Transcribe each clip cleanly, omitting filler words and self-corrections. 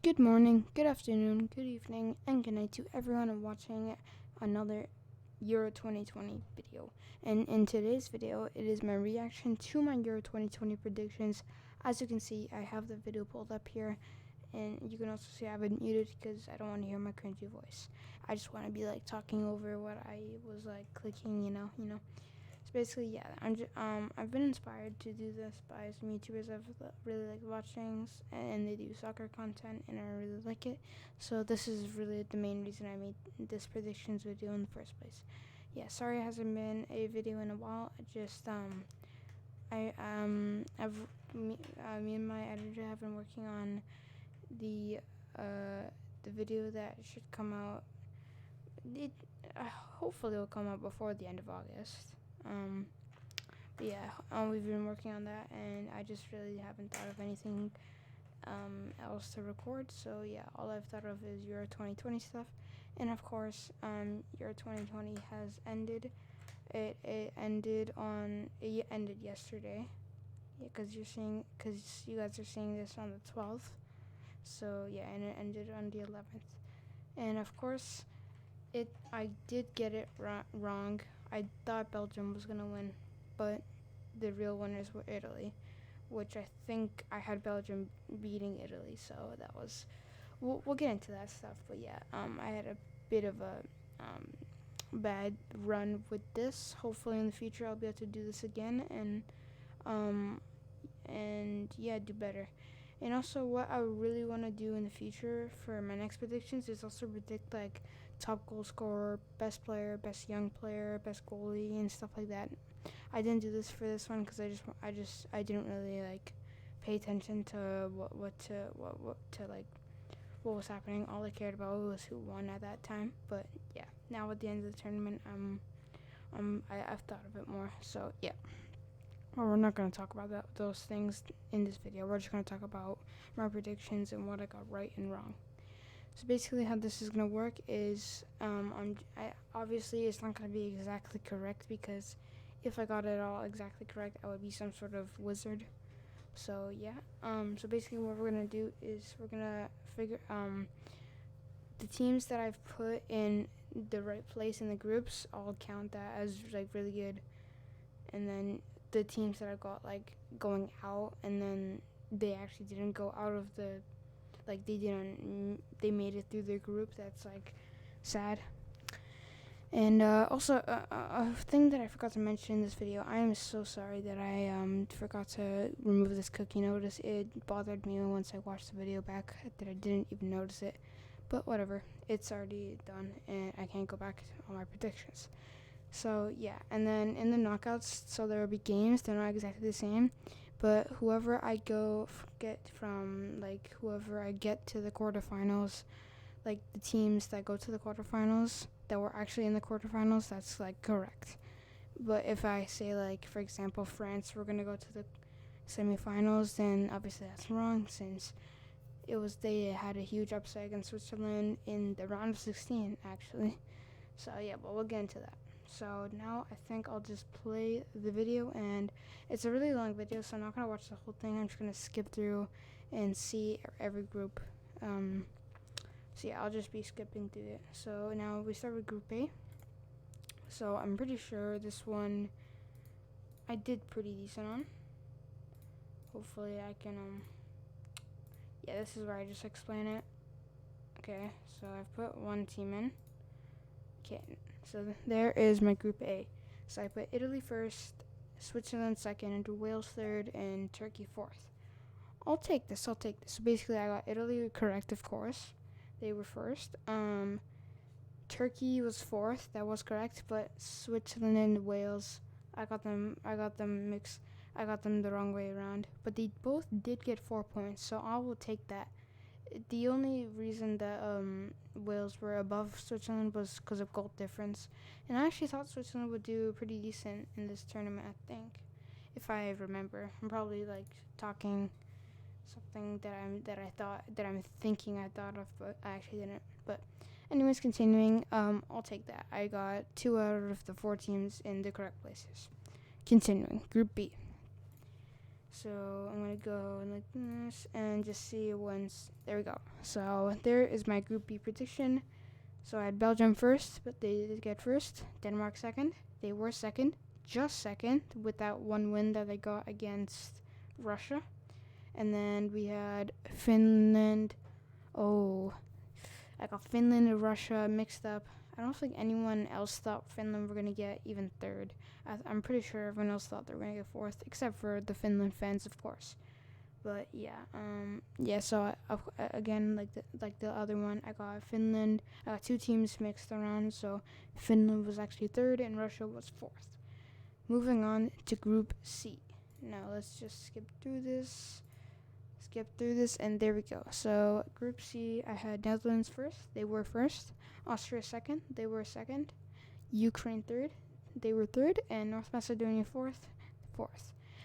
Good morning, good afternoon, good evening, and good night to everyone watching another Euro 2020 video. And in today's video, it is my reaction to my Euro 2020 predictions. As you can see, I have the video pulled up here, and you can also see I have it muted because I don't want to hear my cringy voice. I just want to be like talking over what I was like clicking, you know. So basically, yeah, I've been inspired to do this by some YouTubers I've really like watching, and they do soccer content, and I really like it. So this is really the main reason I made this predictions video in the first place. Yeah, sorry it hasn't been a video in a while. Me and my editor have been working on the the video that should come out. It hopefully will come out before the end of August. Um, but yeah, we've been working on that, and I just really haven't thought of anything else to record. So yeah, all I've thought of is Euro 2020 stuff, and of course, Euro 2020 has ended. It ended yesterday. Yeah, because you guys are seeing this on the 12th. So yeah, and it ended on the 11th, and of course, I did get it wrong. I thought Belgium was gonna win, but the real winners were Italy, which I think I had Belgium beating Italy. So that was we'll get into that stuff. But yeah, I had a bit of a bad run with this. Hopefully in the future I'll be able to do this again um and yeah, do better. And also, what I really want to do in the future for my next predictions is also predict like top goal scorer, best player, best young player, best goalie, and stuff like that. I didn't do this for this one because I didn't really like pay attention to what was happening. All I cared about was who won at that time. But yeah, now at the end of the tournament, I've thought of it more. So yeah. Well, we're not going to talk about those things in this video. We're just going to talk about my predictions and what I got right and wrong. So basically how this is going to work is obviously it's not going to be exactly correct, because if I got it all exactly correct, I would be some sort of wizard. So yeah, so basically what we're going to do is we're going to figure the teams that I've put in the right place in the groups, I'll count that as like really good. And then the teams that I got like going out, and then they actually didn't go out of they made it through their group, that's like sad. And also a thing that I forgot to mention in this video, I am so sorry that I forgot to remove this cookie notice. It bothered me once I watched the video back that I didn't even notice it, but whatever, it's already done and I can't go back on my predictions. So yeah, and then in the knockouts, so there will be games. They're not exactly the same, but whoever I get to the quarterfinals, like the teams that go to the quarterfinals that were actually in the quarterfinals, that's like correct. But if I say like, for example, France were gonna go to the semifinals, then obviously that's wrong, since they had a huge upset against Switzerland in the round of 16 actually. So yeah, but we'll get into that. So now I think I'll just play the video, and it's a really long video, so I'm not going to watch the whole thing. I'm just going to skip through and see every group. So yeah, I'll just be skipping through it. So now we start with Group A. So I'm pretty sure this one I did pretty decent on. Hopefully I can, yeah, this is where I just explain it. Okay, so I've put one team in. Okay, so there is my Group A. So I put Italy first, Switzerland second, Wales third, and Turkey fourth. I'll take this. So basically I got Italy correct, of course. They were first. Turkey was fourth. That was correct. But Switzerland and Wales, I got them mixed. I got them the wrong way around. But they both did get 4 points, so I will take that. The only reason that Wales were above Switzerland was because of goal difference, and I actually thought Switzerland would do pretty decent in this tournament. I think, if I remember, I'm probably like talking something that I'm thinking I thought of, but I actually didn't. But anyways, continuing, I'll take that. I got 2 out of the 4 teams in the correct places. Continuing, Group B. So I'm gonna go like this and just see once. There we go. So there is my Group B prediction. So I had Belgium first, but they did get first. Denmark second. They were second, just second, with that one win that they got against Russia. And then we had Finland. Oh, I got Finland and Russia mixed up. I don't think anyone else thought Finland were going to get even third. I'm pretty sure everyone else thought they were going to get fourth, except for the Finland fans, of course. But yeah. So again, like the other one, I got Finland. I got two teams mixed around. So Finland was actually third, and Russia was fourth. Moving on to Group C. Now let's just skip through this, and there we go. So Group C, I had Netherlands first. They were first. Austria second. They were second. Ukraine third. They were third, and North Macedonia fourth.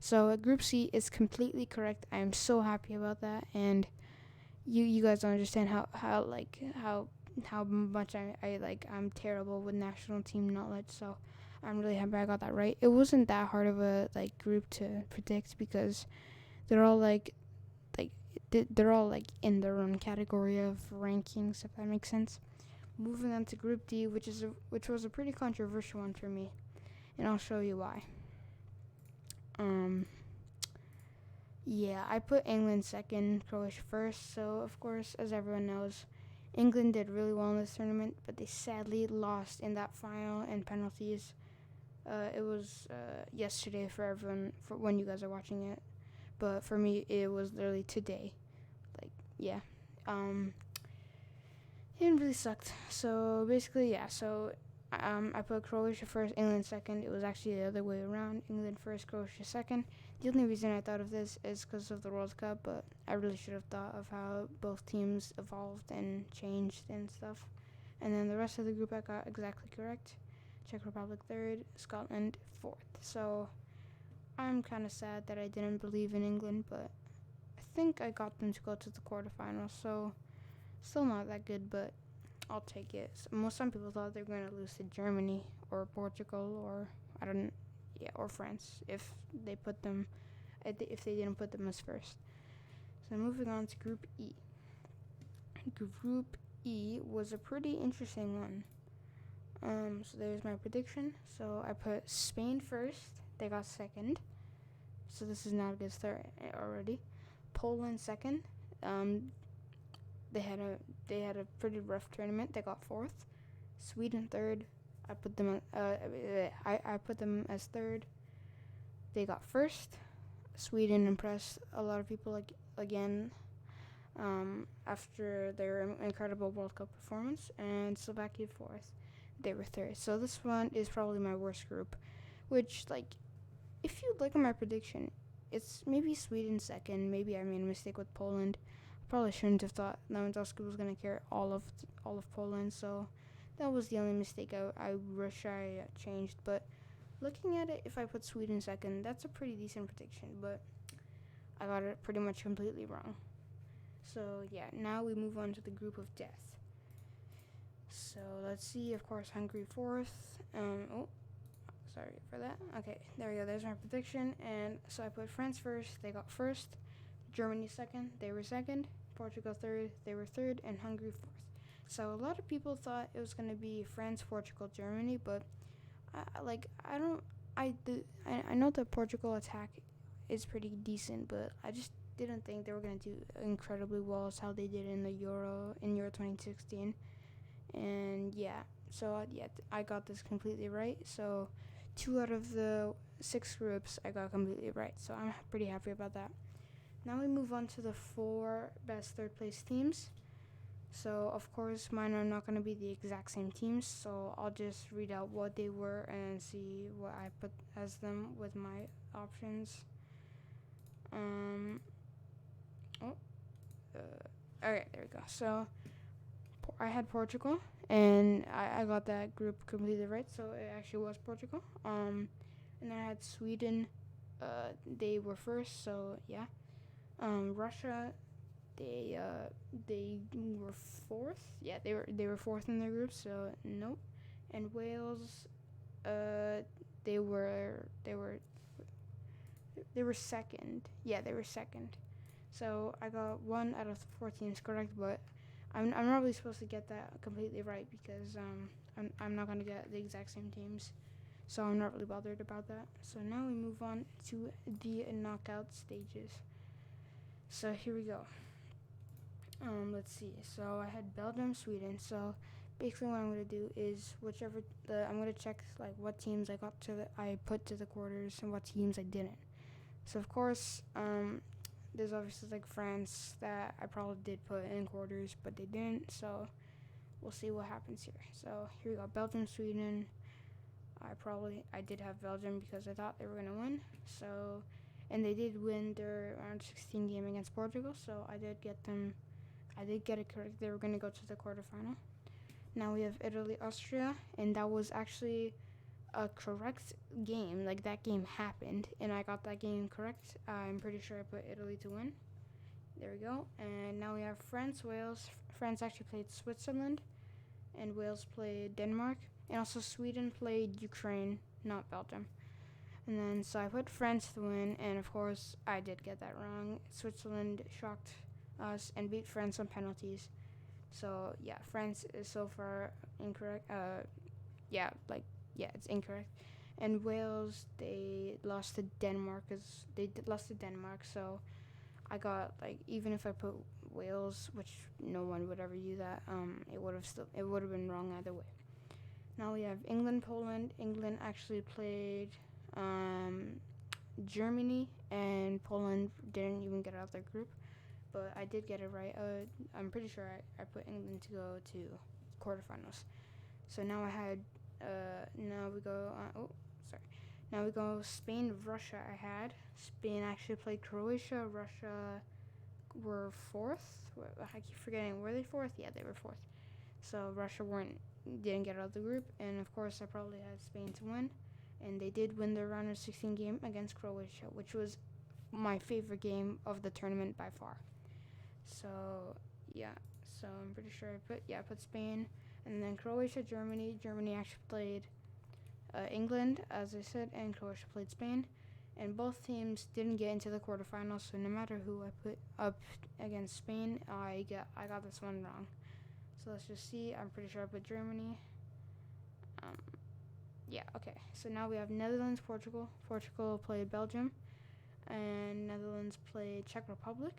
So Group C is completely correct. I am so happy about that, and you guys don't understand how much I'm terrible with national team knowledge. So I'm really happy I got that right. It wasn't that hard of a group to predict because they're all they're all in their own category of rankings, if that makes sense. Moving on to Group D, which was a pretty controversial one for me, and I'll show you why. Yeah, I put England second, Croatia first. So of course, as everyone knows, England did really well in this tournament, but they sadly lost in that final and penalties. It was yesterday for everyone, for when you guys are watching it, but for me it was literally today. Yeah, it really sucked. So basically, yeah. So I put Croatia first, England second. It was actually the other way around. England first, Croatia second. The only reason I thought of this is because of the World Cup, but I really should have thought of how both teams evolved and changed and stuff. And then the rest of the group I got exactly correct. Czech Republic third, Scotland fourth. So I'm kind of sad that I didn't believe in England, but I think I got them to go to the quarterfinals. So still not that good, but I'll take it. Some people thought they were going to lose to Germany or Portugal or or France if they didn't put them as first. So moving on to Group E. Group E was a pretty interesting one. So there's my prediction. So I put Spain first. They got second. So this is not a good start already. Poland second. They had a pretty rough tournament. They got fourth. Sweden third. I put them as third. They got first. Sweden impressed a lot of people again after their incredible World Cup performance. And Slovakia fourth. They were third. So this one is probably my worst group. Which if you look at my prediction, it's maybe Sweden second. Maybe I made a mistake with Poland. Probably shouldn't have thought Lewandowski was going to carry all of Poland, so that was the only mistake I wish I changed. But looking at it, if I put Sweden second, that's a pretty decent prediction, but I got it pretty much completely wrong. So yeah, now we move on to the group of death. So let's see, of course, Hungary fourth. Sorry for that. Okay, there we go. There's my prediction. And so I put France first. They got first. Germany second. They were second. Portugal third. They were third. And Hungary fourth. So a lot of people thought it was going to be France, Portugal, Germany. But I know the Portugal attack is pretty decent, but I just didn't think they were going to do incredibly well as how they did in Euro 2016. And yeah, so I got this completely right. So 2 out of the 6 groups I got completely right. So I'm pretty happy about that. Now we move on to the 4 best third place teams. So of course mine are not going to be the exact same teams. So I'll just read out what they were and see what I put as them with my options. Okay, there we go. So I had Portugal, and I got that group completely right, so it actually was Portugal. And I had Sweden, they were first, so yeah. Russia, they were fourth. Yeah, they were fourth in their group, so nope. And Wales, they were They were second. Yeah, they were second. So I got 1 out of 4 teams correct, but I'm not really supposed to get that completely right because I'm not gonna get the exact same teams, so I'm not really bothered about that. So now we move on to the knockout stages. So here we go. Let's see. So I had Belgium, Sweden. So basically, what I'm gonna do is I'm gonna check like what teams I put to the quarters and what teams I didn't. So of course, there's obviously like France that I probably did put in quarters, but they didn't. So we'll see what happens here. So here we go. Belgium, Sweden. I did have Belgium because I thought they were gonna win. So, and they did win their round 16 game against Portugal. So I did get them. I did get it correct. They were gonna go to the quarterfinal. Now we have Italy, Austria, and that was actually a correct game. Like that game happened, and I got that game correct. I'm pretty sure I put Italy to win. There we go. And now we have France, Wales. France actually played Switzerland, and Wales played Denmark, and also Sweden played Ukraine, not Belgium. And then so I put France to win, and of course I did get that wrong. Switzerland shocked us and beat France on penalties. So yeah, France is so far incorrect. It's incorrect. And Wales, they lost to Denmark So I got like, even if I put Wales, which no one would ever do that, it would have been wrong either way. Now we have England, Poland. England actually played Germany, and Poland didn't even get out of their group, but I did get it right. I'm pretty sure I put England to go to quarterfinals. So now now we go Spain, Russia. I had Spain actually played Croatia. Russia were fourth. I keep forgetting. Were they fourth? Yeah, they were fourth. So Russia didn't get out of the group, and of course I probably had Spain to win, and they did win their round of 16 game against Croatia, which was my favorite game of the tournament by far. So yeah, so I'm pretty sure I put Spain, and then Croatia, Germany. Germany actually played England, as I said, and Croatia played Spain, and both teams didn't get into the quarterfinals. So no matter who I put up against Spain, I got this one wrong. So let's just see. I'm pretty sure I put Germany. Okay. So now we have Netherlands, Portugal. Portugal played Belgium, and Netherlands played Czech Republic.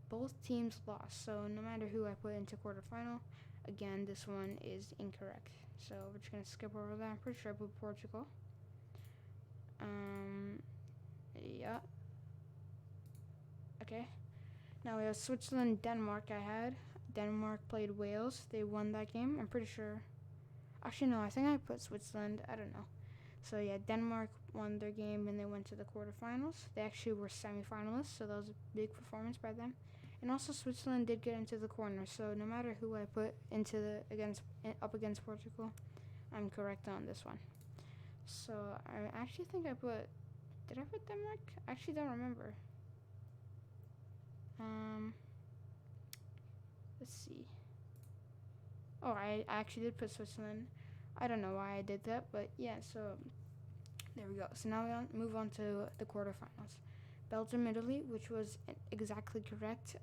Both teams lost, so no matter who I put into quarterfinal, again, this one is incorrect. So we're just going to skip over that. I'm pretty sure I put Portugal. Yeah. Okay. Now we have Switzerland, Denmark. I had Denmark played Wales. They won that game. I'm pretty sure. Actually, no, I think I put Switzerland. I don't know. So yeah, Denmark won their game and they went to the quarterfinals. They actually were semifinalists, so that was a big performance by them. And also Switzerland did get into the corner, so no matter who I put up against Portugal, I'm correct on this one. So I actually think did I put Denmark? I actually don't remember. Let's see. Oh, I actually did put Switzerland. I don't know why I did that, but yeah, so there we go. So now we move on to the quarterfinals. Belgium, Italy, which was exactly correct,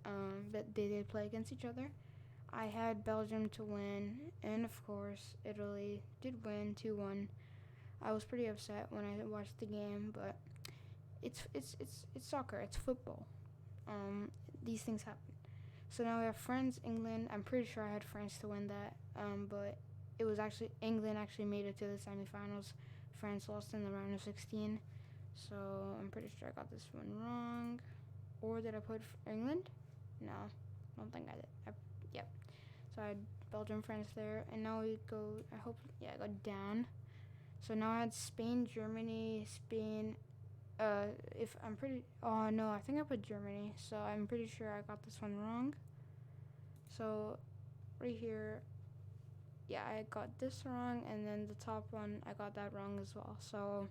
that they did play against each other. I had Belgium to win, and of course, Italy did win 2-1. I was pretty upset when I watched the game, but it's soccer, it's football. These things happen. So now we have France, England. I'm pretty sure I had France to win that, but it was actually England actually made it to the semifinals. France lost in the round of 16. So I'm pretty sure I got this one wrong. Or did I put England? No, I don't think I did. Yep. So I had Belgium, France there, and now we go. I got down. So now I had Spain, Germany, Spain. Oh no, I think I put Germany. So I'm pretty sure I got this one wrong. So right here, yeah, I got this wrong, and then the top one I got that wrong as well. So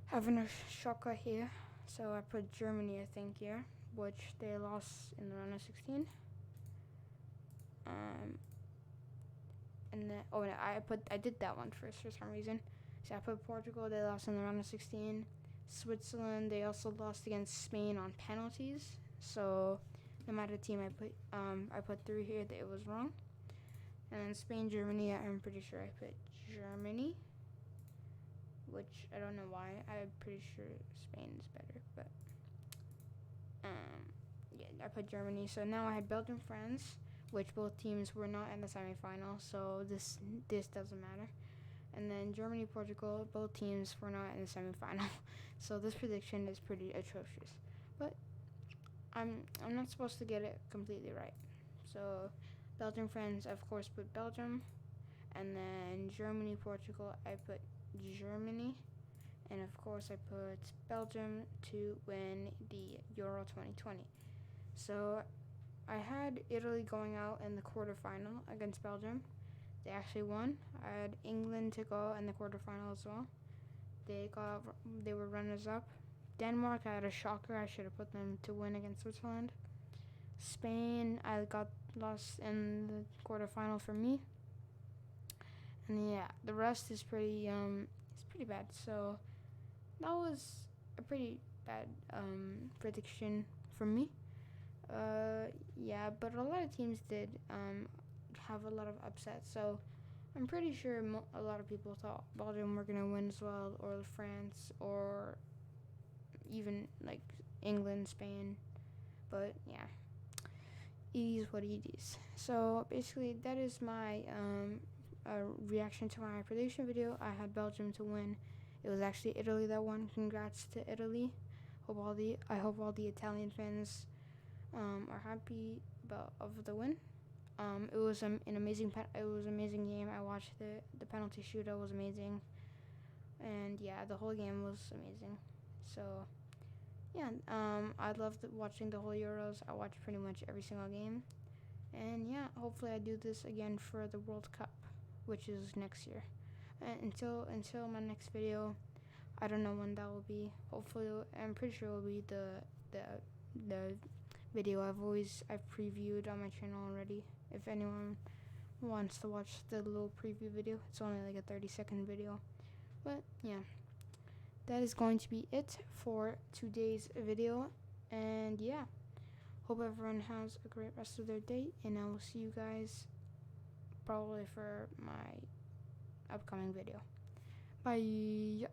having a shocker here. So I put Germany, I think, here, which they lost in the round of 16. And then I did that one first for some reason. So I put Portugal, they lost in the round of 16. Switzerland, they also lost against Spain on penalties. So no matter the team I put through here, that it was wrong. And then Spain, Germany, I'm pretty sure I put Germany, which I don't know why. I'm pretty sure Spain is better, but yeah, I put Germany. So now I had Belgium, France, which both teams were not in the semifinal, so this doesn't matter. And then Germany, Portugal, both teams were not in the semifinal. So this prediction is pretty atrocious. But I'm not supposed to get it completely right. So Belgium, France, I of course put Belgium. And then Germany, Portugal, I put Germany. And of course I put Belgium to win the Euro 2020. So I had Italy going out in the quarterfinal against Belgium. They actually won. I had England to go in the quarterfinal as well. They were runners up. Denmark, I had a shocker. I should have put them to win against Switzerland. Spain, I got lost in the quarterfinal for me. And yeah, the rest is pretty bad. So that was a pretty bad prediction for me. Yeah, but a lot of teams did have a lot of upsets. So I'm pretty sure a lot of people thought Belgium were gonna win as well, or France, or even like England, Spain. But yeah, it is what it is. So basically, that is my reaction to my prediction video. I had Belgium to win. It was actually Italy that won. Congrats to Italy. I hope all the Italian fans are happy of the win. It was an amazing game. I watched the penalty shootout was amazing, and yeah, the whole game was amazing. So yeah, I loved watching the whole Euros. I watched pretty much every single game, and yeah, hopefully I do this again for the World Cup, which is next year. And until my next video, I don't know when that will be. Hopefully, I'm pretty sure it will be the video I've previewed on my channel already. If anyone wants to watch the little preview video, it's only like a 30-second video. But yeah, that is going to be it for today's video. And yeah, hope everyone has a great rest of their day, and I will see you guys probably for my upcoming video. Bye.